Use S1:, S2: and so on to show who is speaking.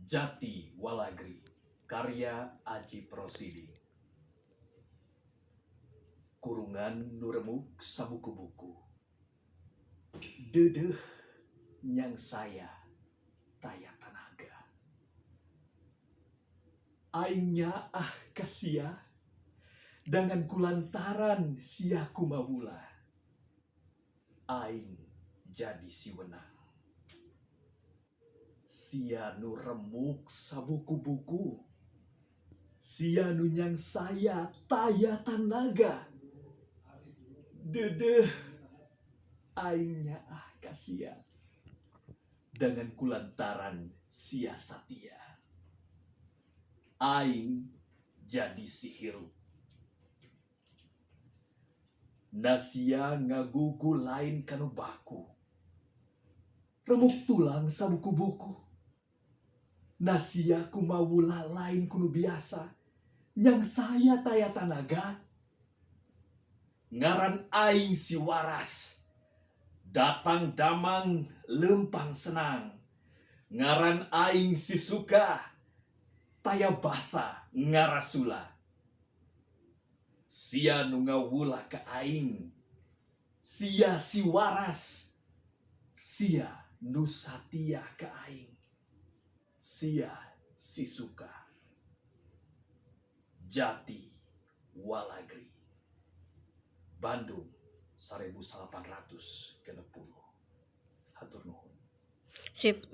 S1: Jati Walagri, karya Aji Prosidi. Kurungan nuremuk sabuku-buku. Dedeh nyang saya taya tanaga. Aingnya kasia, dengan kulantaran siaku mawula. Aing jadi si wenang. Sia nu remuk sabuku-buku. Sia nu nyang saya taya tanaga. Dedeh aingnya kasia, dengan kulantaran sia satia. Aing jadi si hirup. Nasia ngagugu lain kanu baku. Remuk tulang sabuku-buku. Nasia kumawula lain kunu biasa. Yang saya taya tanaga. Ngaran aing si waras. Datang damang lempang senang. Ngaran aing si suka. Taya basa ngarasula. Sia nu ngawula ke aing. Sia si waras. Sia nu satia ke aing. Sia si suka. Jati Walagri, Bandung 1860. Hatur nuhun.
S2: Sip.